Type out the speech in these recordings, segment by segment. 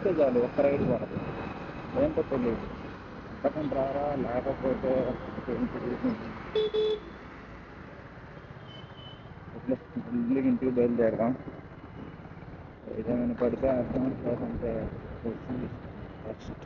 వస్తే చాలు, ఒక్క రైడ్ పడదు. ఏంటో తెలియదు, పక్కన రారా లేకపోతే ఇట్లా ఇంటికి బయలుదేరదాం. ఏదేమైనా పడితే అర్థం అంటే ఫస్ట్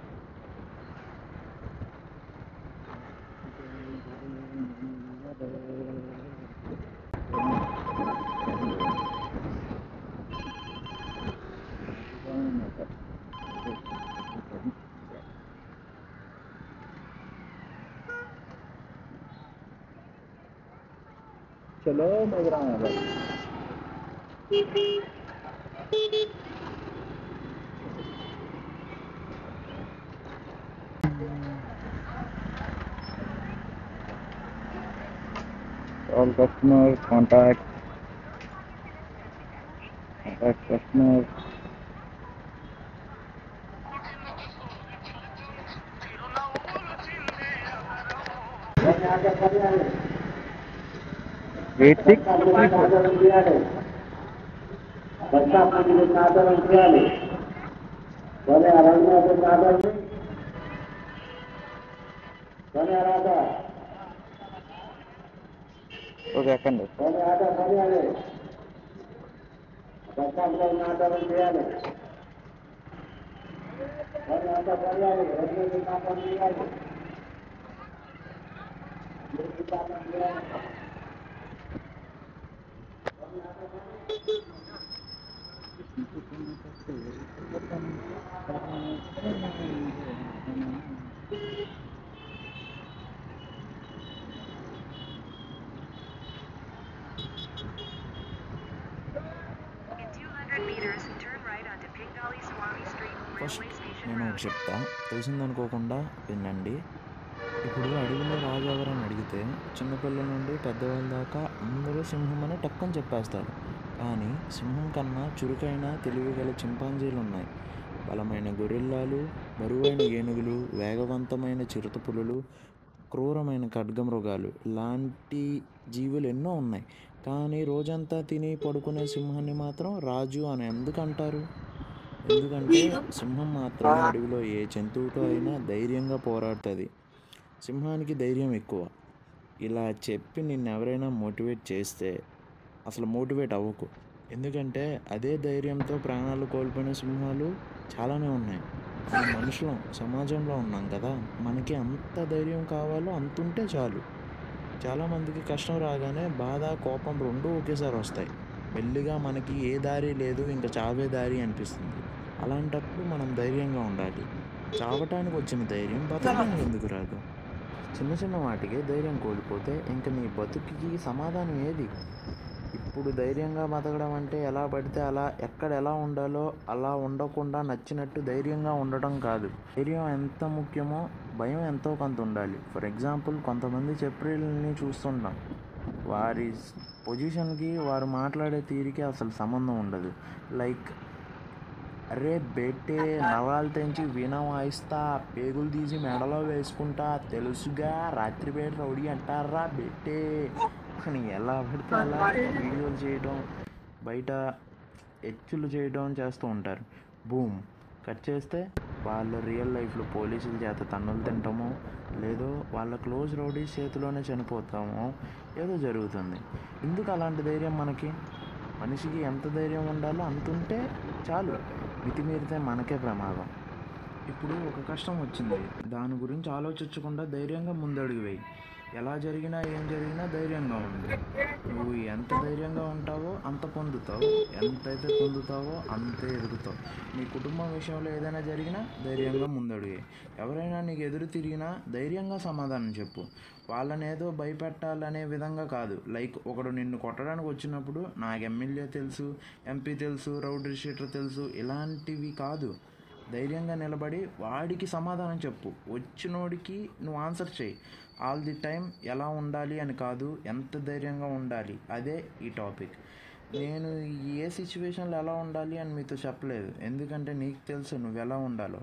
चलो मज़ा आ रहा है। All customers contact customers. Eight six. Okay, అక్కండి. ఫస్ట్ నేను ఒకటి చెప్తా, తెలిసిందనుకోకుండా వినండి. ఇప్పుడు అడవిలో రాజు ఎవరని అడిగితే చిన్నపిల్లల నుండి పెద్దవాళ్ళ దాకా అందరూ సింహం అని టక్కని చెప్పేస్తారు. కానీ సింహం కన్నా చురుకైన తెలివిగల చింపాంజీలు ఉన్నాయి. బలమైన గొరిల్లాలు, బరువైన ఏనుగులు, వేగవంతమైన చిరుతపులులు, క్రూరమైన ఖడ్గమృగాలు ఇలాంటి జీవులు ఎన్నో ఉన్నాయి. కానీ రోజంతా తిని పడుకునే సింహాన్ని మాత్రం రాజు అని ఎందుకు అంటారు? ఎందుకంటే సింహం మాత్రమే అడవిలో ఏ జంతువుతో అయినా ధైర్యంగా పోరాడుతుంది. సింహానికి ధైర్యం ఎక్కువ. ఇలా చెప్పి నిన్నెవరైనా మోటివేట్ చేస్తే అసలు మోటివేట్ అవ్వకు. ఎందుకంటే అదే ధైర్యంతో ప్రాణాలు కోల్పోయిన సింహాలు చాలానే ఉన్నాయి. మనం మనుషులం, సమాజంలో ఉన్నాం కదా, మనకి అంత ధైర్యం కావాలో అంతుంటే చాలు. చాలామందికి కష్టం రాగానే బాధ, కోపం రెండూ ఒకేసారి వస్తాయి. మెల్లిగా మనకి ఏ దారి లేదు, ఇంకా చావే దారి అనిపిస్తుంది. అలాంటప్పుడు మనం ధైర్యంగా ఉండాలి. చావటానికి వచ్చిన ధైర్యం బతకడానికి ఎందుకు రాదు? చిన్న చిన్న వాటికే ధైర్యం కోల్పోతే ఇంక నీ బతుకుకి సమాధానం ఏది? ఇప్పుడు ధైర్యంగా బతకడం అంటే ఎలా పడితే అలా, ఎక్కడ ఎలా ఉండాలో అలా ఉండకుండా నచ్చినట్టు ధైర్యంగా ఉండటం కాదు. ధైర్యం ఎంత ముఖ్యమో భయం ఎంతో కొంత ఉండాలి. ఫర్ ఎగ్జాంపుల్, కొంతమంది చెప్రీలని చూస్తుంటాం. వారి పొజిషన్కి, వారు మాట్లాడే తీరికి అసలు సంబంధం ఉండదు. లైక్, అరే బేటే నవాలు తెంచి వీణ వాయిస్తా, పేగులు తీసి మెడలో వేసుకుంటా, తెలుసుగా రాత్రిపేట రౌడీ అంటారా బేటే అని ఎలా పడితే అలా వీడియోలు చేయడం, బయట హెచ్చులు చేయడం చేస్తూ ఉంటారు. బూమ్ కట్ చేస్తే వాళ్ళ రియల్ లైఫ్లో పోలీసుల చేత తన్నులు తింటామో, లేదో వాళ్ళ క్లోజ్ రౌడీస్ చేతిలోనే చనిపోతామో ఏదో జరుగుతుంది. ఎందుకు అలాంటి ధైర్యం మనకి? మనిషికి ఎంత ధైర్యం ఉండాలో అంతుంటే చాలు. మితిమీరితే మనకే ప్రమాదం. ఇప్పుడు ఒక కష్టం వచ్చింది, దాని గురించి ఆలోచించకుండా ధైర్యంగా ముందడుగు వేయి. ఎలా జరిగినా ఏం జరిగినా ధైర్యంగా ఉంది. నువ్వు ఎంత ధైర్యంగా ఉంటావో అంత పొందుతావు, ఎంతైతే పొందుతావో అంతే ఎదుగుతావు. నీ కుటుంబం విషయంలో ఏదైనా జరిగినా ధైర్యంగా ముందడుగు. ఎవరైనా నీకు ఎదురు తిరిగినా ధైర్యంగా సమాధానం చెప్పు. వాళ్ళని ఏదో భయపెట్టాలనే విధంగా కాదు. లైక్, ఒకడు నిన్ను కొట్టడానికి వచ్చినప్పుడు నాకు ఎమ్మెల్యే తెలుసు, ఎంపీ తెలుసు, రౌడీ షీటర్ తెలుసు ఇలాంటివి కాదు. ధైర్యంగా నిలబడి వాడికి సమాధానం చెప్పు. వచ్చినోడికి నువ్వు ఆన్సర్ చేయి. ఆల్ ది టైం ఎలా ఉండాలి అని కాదు, ఎంత ధైర్యంగా ఉండాలి, అదే ఈ టాపిక్. నేను ఏ సిచ్యువేషన్లో ఎలా ఉండాలి అని మీతో చెప్పలేదు, ఎందుకంటే నీకు తెలుసు నువ్వు ఎలా ఉండాలో.